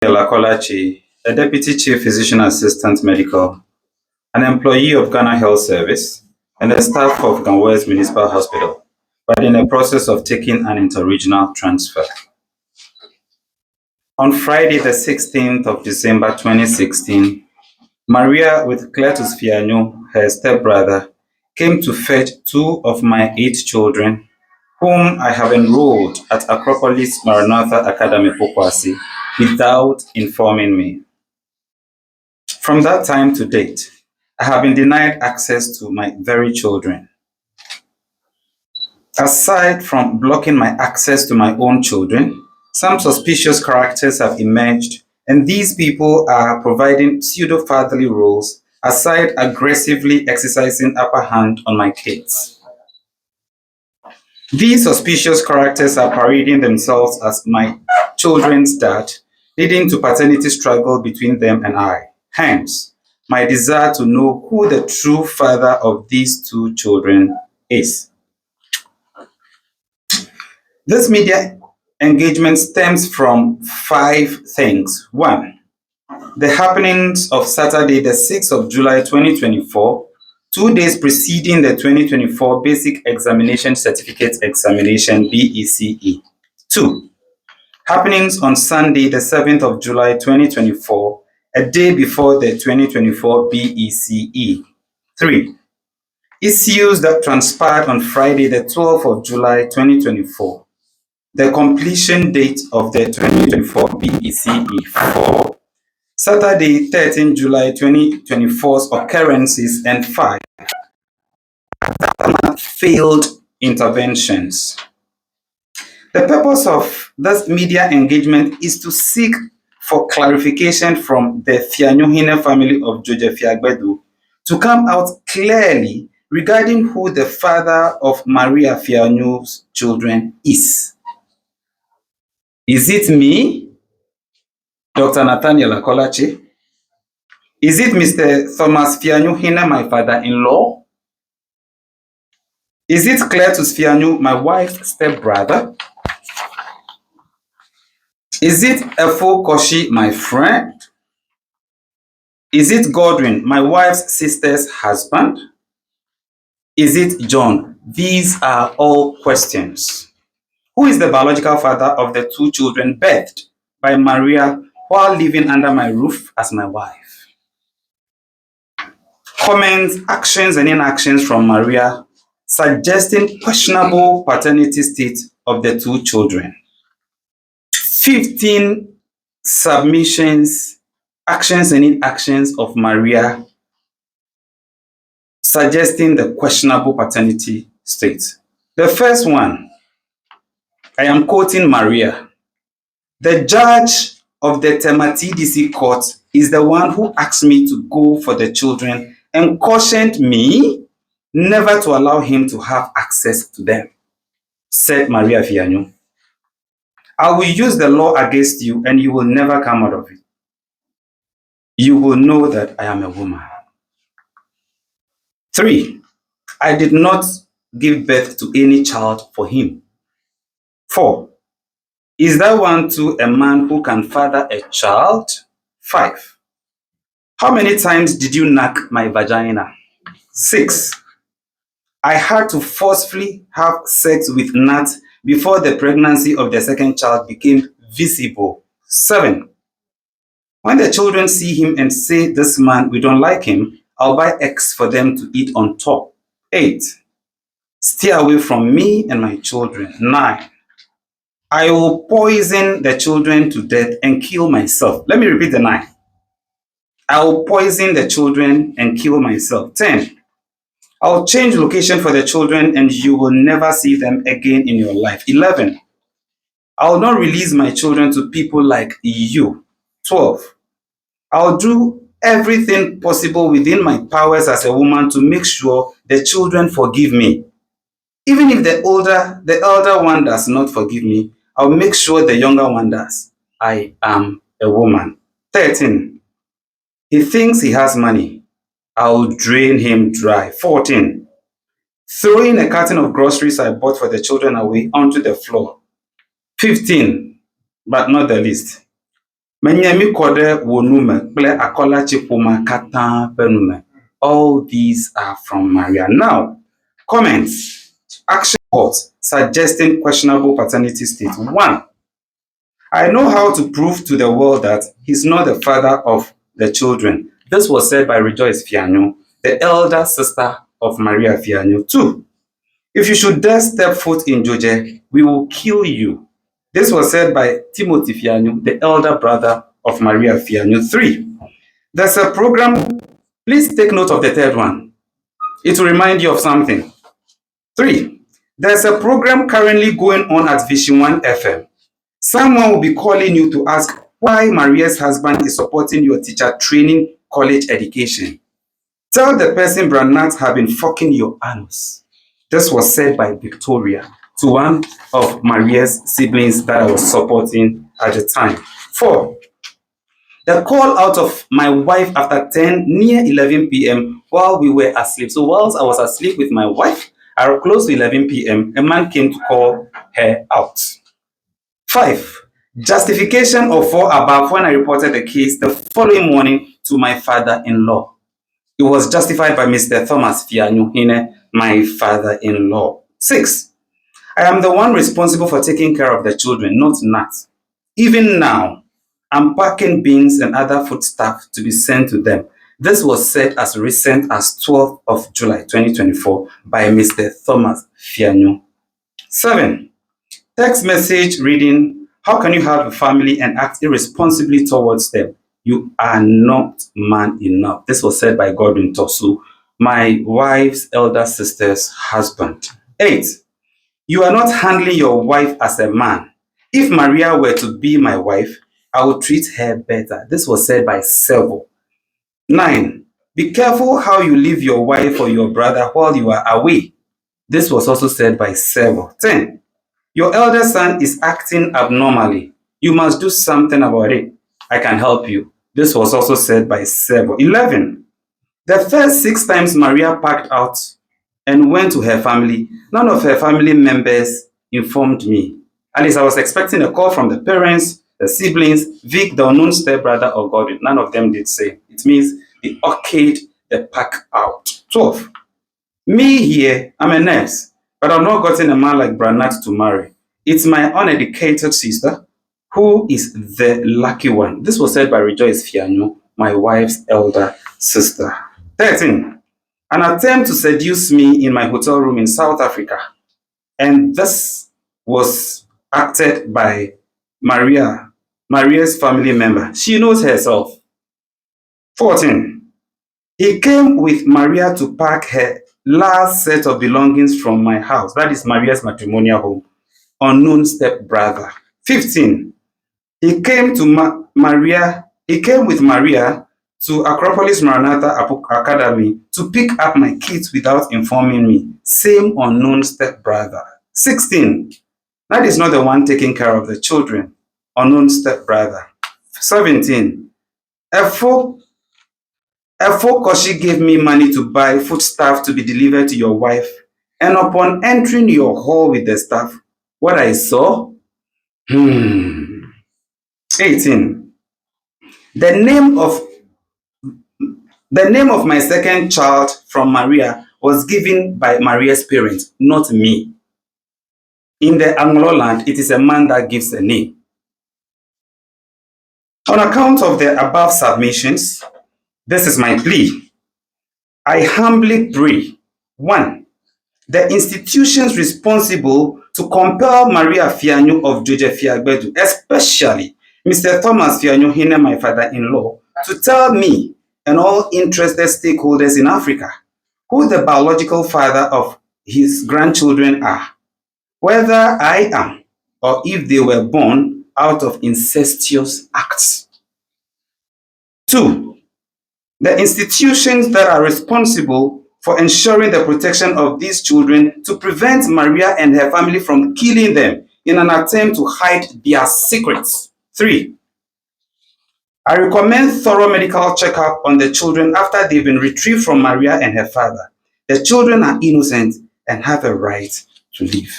Nathaniel Acolatse, a Deputy Chief Physician Assistant Medical, an employee of Ghana Health Service, and a staff of Ganwes Municipal Hospital, but in the process of taking an interregional transfer. On Friday, the 16th of December 2016, Maria, with Cletus Fianyo, her stepbrother, came to fetch 2 of my 8 children, whom I have enrolled at Acropolis Maranatha Academy, Pokwasi, without informing me. From that time to date, I have been denied access to my very children. Aside from blocking my access to my own children, some suspicious characters have emerged, and these people are providing pseudo-fatherly roles aside aggressively exercising upper hand on my kids. These suspicious characters are parading themselves as my children's dad, leading to paternity struggle between them and I. Hence, my desire to know who the true father of these 2 children is. This media engagement stems from 5 things. 1. The happenings of Saturday, the 6th of July 2024, 2 days preceding the 2024 Basic Examination Certificate Examination BECE. 2. Happenings on Sunday, the 7th of July 2024, a day before the 2024 BECE. 3. Issues that transpired on Friday, the 12th of July 2024. The completion date of the 2024 BECE. 4. Saturday, 13 July 2024's occurrences. And 5. Failed interventions. The purpose of this media engagement is to seek for clarification from the Fianyohine family of Joseph Fiagbedu to come out clearly regarding who the father of Maria Fianyo's children is. Is it me, Dr. Nathaniel Acolatse? Is it Mr. Thomas Fianyohine, my father-in-law? Is it Cletus Fianyo, my wife's stepbrother? Is it Efo Koshi, my friend? Is it Godwin, my wife's sister's husband? Is it John? These are all questions. Who is the biological father of the 2 children birthed by Maria while living under my roof as my wife? Comments, actions, and inactions from Maria suggesting questionable paternity state of the 2 children. 15 submissions, actions and inactions of Maria suggesting the questionable paternity state. The first one, I am quoting Maria. The judge of the Tema TDC court is the one who asked me to go for the children and cautioned me never to allow him to have access to them, said Maria Fianyo. I will use the law against you and you will never come out of it. You will know that I am a woman. 3. I did not give birth to any child for him. 4. Is that one too a man who can father a child? 5. How many times did you knock my vagina? 6. I had to forcefully have sex with Nat before the pregnancy of the second child became visible. 7. When the children see him and say, this man, we don't like him, I'll buy eggs for them to eat on top. 8. Stay away from me and my children. 9. I will poison the children to death and kill myself. Let me repeat the 9. I will poison the children and kill myself. 10. I'll change location for the children and you will never see them again in your life. 11. I will not release my children to people like you. 12. I'll do everything possible within my powers as a woman to make sure the children forgive me. Even if the elder one does not forgive me, I'll make sure the younger one does. I am a woman. 13. He thinks he has money. I'll drain him dry. 14. Throwing a carton of groceries I bought for the children away onto the floor. 15. But not the least. Menyemi kode wonume ple Acolatse poma katan penume. All these are from Maria. Now, comments. Action reports suggesting questionable paternity state. 1. I know how to prove to the world that he's not the father of the children. This was said by Rejoice Fianyo, the elder sister of Maria Fianyo. 2. If you should dare step foot in Joje, we will kill you. This was said by Timothy Fianyo, the elder brother of Maria Fianyo. 3. There's a program, please take note of the third one. It will remind you of something. 3. There's a program currently going on at Vision 1 FM. Someone will be calling you to ask why Maria's husband is supporting your teacher training college education. Tell the person Branat have been fucking your anus. This was said by Victoria to one of Maria's siblings that I was supporting at the time. 4. The call out of my wife after 10 near 11 p.m. while we were asleep. So whilst I was asleep with my wife, at close to 11 p.m., a man came to call her out. 5. Justification of 4 above when I reported the case the following morning to my father-in-law. It was justified by Mr. Thomas Fianyo Hine, my father-in-law. 6. I am the one responsible for taking care of the children, not Nat. Even now, I'm packing beans and other foodstuff to be sent to them. This was said as recent as 12th of July 2024 by Mr. Thomas Fianyo. 7. Text message reading, how can you have a family and act irresponsibly towards them? You are not man enough. This was said by Godwin Tosu, my wife's elder sister's husband. 8. You are not handling your wife as a man. If Maria were to be my wife, I would treat her better. This was said by Servo. 9. Be careful how you leave your wife or your brother while you are away. This was also said by Servo. 10. Your elder son is acting abnormally. You must do something about it. I can help you. This was also said by Servo. 11. The first 6 times Maria packed out and went to her family, none of her family members informed me. At least I was expecting a call from the parents, the siblings, Vic, the unknown stepbrother, or Godwin. None of them did say. It means they okayed the pack out. 12. Me here, I'm a nurse, but I've not gotten a man like Branat to marry. It's my uneducated sister who is the lucky one. This was said by Rejoice Fianyo, my wife's elder sister. 13. An attempt to seduce me in my hotel room in South Africa. And this was acted by Maria's family member. She knows herself. 14. He came with Maria to pack her last set of belongings from my house. That is Maria's matrimonial home. Unknown stepbrother. 15. He came with Maria to Acropolis Maranatha Academy to pick up my kids without informing me. Same unknown stepbrother. 16. That is not the one taking care of the children. Unknown stepbrother. 17. Efo Koshi gave me money to buy foodstuff to be delivered to your wife. And upon entering your hall with the stuff, what I saw? 18. The name of my second child from Maria was given by Maria's parents, not me. In the Anglo land, it is a man that gives a name. On account of the above submissions, this is my plea. I humbly pray. 1. The institutions responsible to compel Maria Fianyo of Joje Fiagbedu, especially Mr. Thomas Fianyo Hine, my father-in-law, to tell me and all interested stakeholders in Africa who the biological father of his grandchildren are, whether I am or if they were born out of incestuous acts. 2. The institutions that are responsible for ensuring the protection of these children to prevent Maria and her family from killing them in an attempt to hide their secrets. 3. I recommend thorough medical checkup on the children after they've been retrieved from Maria and her father. The children are innocent and have a right to live.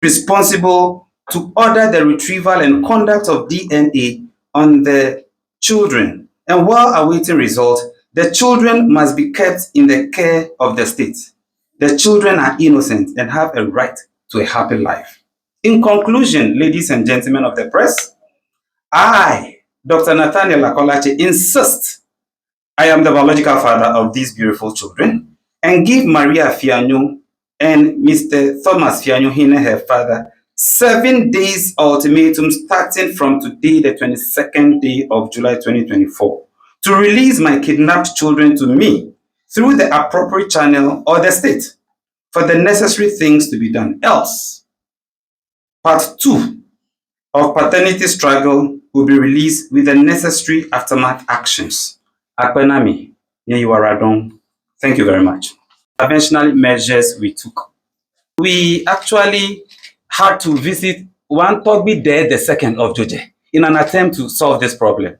Responsible to order the retrieval and conduct of DNA on the children, and while awaiting result, the children must be kept in the care of the state. The children are innocent and have a right to a happy life. In conclusion, ladies and gentlemen of the press, I, Dr. Nathaniel Acolatse, insist I am the biological father of these beautiful children, and give Maria Fianyo and Mr. Thomas Fianyo Hine, her father, 7 days ultimatum starting from today, the 22nd day of July 2024, to release my kidnapped children to me through the appropriate channel or the state for the necessary things to be done. Else, part 2 of paternity struggle will be released with the necessary aftermath actions. Akpenami, Nyeyiwaradon. Thank you very much. Conventional measures we took. We actually had to visit one Togbi Day the 2nd of Joje in an attempt to solve this problem.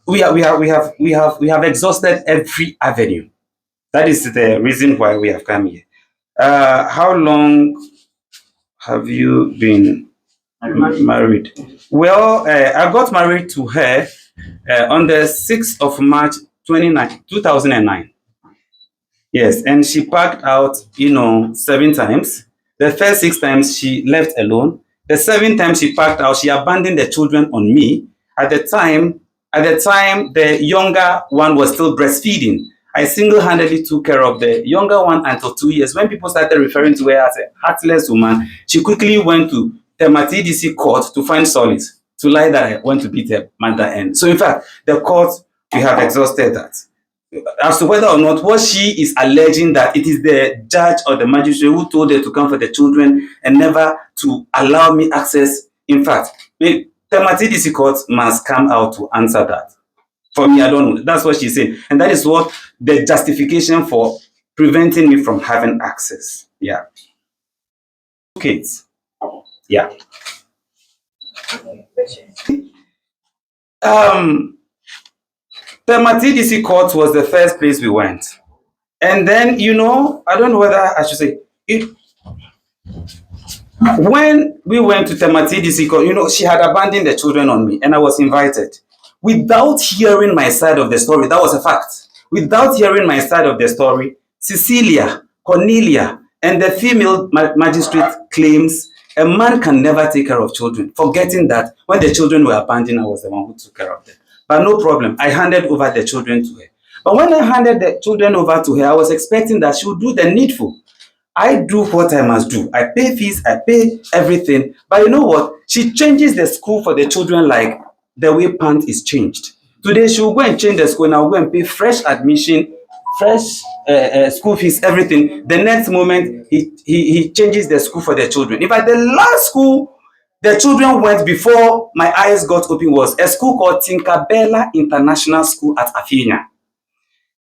We have exhausted every avenue. That is the reason why we have come here. How long have you been married? Well, I got married to her on the 6th of March 2009. Yes, and she packed out, 7 times. The first 6 times she left alone. The 7th time she packed out, she abandoned the children on me. At the time, the younger one was still breastfeeding. I single-handedly took care of the younger one until 2 years. When people started referring to her as a heartless woman, she quickly went to the TDC court to find solace, to lie that I went to beat her mother end. So in fact, the court, we have exhausted that. As to whether or not what she is alleging that it is the judge or the magistrate who told her to come for the children and never to allow me access. In fact, the TDC court must come out to answer that. For me, I don't know. That's what she's saying. And that is what the justification for preventing me from having access. Yeah. Kids. Yeah. The TDC court was the first place we went. And then, I don't know whether I should say it. When we went to TDC court, she had abandoned the children on me and I was invited. Without hearing my side of the story, that was a fact. Without hearing my side of the story, Cecilia, Cornelia, and the female magistrate claims a man can never take care of children, forgetting that when the children were abandoned, I was the one who took care of them. But no problem, I handed over the children to her. But when I handed the children over to her, I was expecting that she would do the needful. I do what I must do. I pay fees, I pay everything. But you know what? She changes the school for the children like the way pant is changed. Today, she will go and change the school and I will go and pay fresh admission, fresh school fees, everything. The next moment, he changes the school for the children. In fact, the last school the children went before my eyes got open was a school called Tinkerbella International School at Afinia.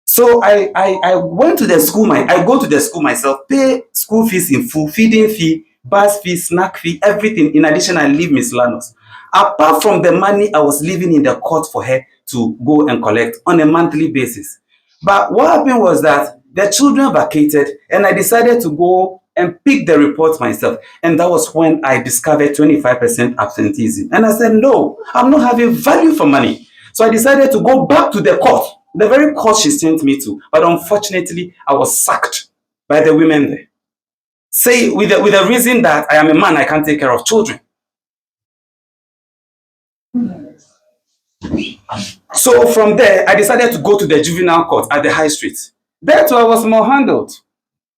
So I went to the school, I go to the school myself, pay school fees in full, feeding fee, bus fee, snack fee, everything. In addition, I leave Miss Lanos. Apart from the money I was leaving in the court for her to go and collect on a monthly basis. But what happened was that the children vacated and I decided to go and pick the report myself. And that was when I discovered 25% absenteeism. And I said, no, I'm not having value for money. So I decided to go back to the court, the very court she sent me to. But unfortunately, I was sacked by the women there. Say, with the reason that I am a man, I can't take care of children. So from there, I decided to go to the juvenile court at the high street. There too, I was more handled.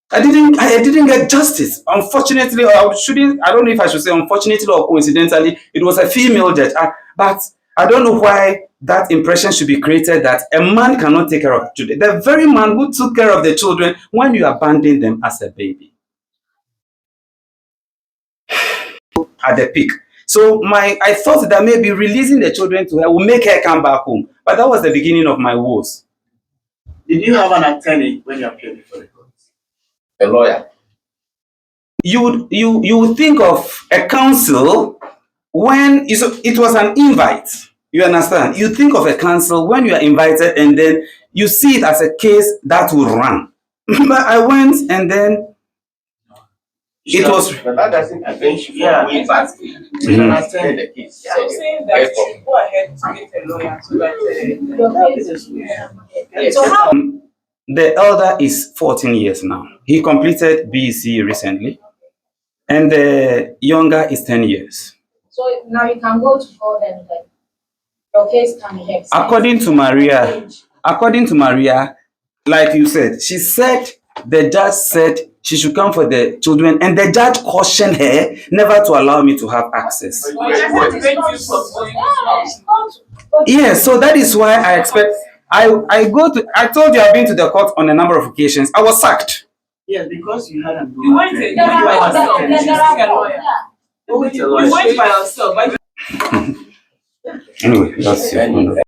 I didn't get justice. Unfortunately, I don't know if I should say unfortunately or coincidentally, it was a female judge. But I don't know why that impression should be created that a man cannot take care of children. The very man who took care of the children when you abandoned them as a baby. At the peak. So I thought that maybe releasing the children to her will make her come back home. But that was the beginning of my woes. Did you have an attorney when you appeared before the court? A lawyer? You would think of a counsel when it was an invite. You understand? You think of a counsel when you are invited and then you see it as a case that will run. But I went and then It was. But that doesn't prevent you from going back to Mhm. attend the case. So I'm saying that you should go ahead to get a lawyer so that so how The elder is 14 years now. He completed BEC recently, and the younger is 10 years. So now you can go to court and like your case can be extended. According to Maria, like you said, she said the judge said she should come for the children, and the judge cautioned her never to allow me to have access. Yeah, so that is why I expect I told you I've been to the court on a number of occasions. I was sacked. Yes, because you had a you went by yourself. You went by yourself. Anyway, that's it.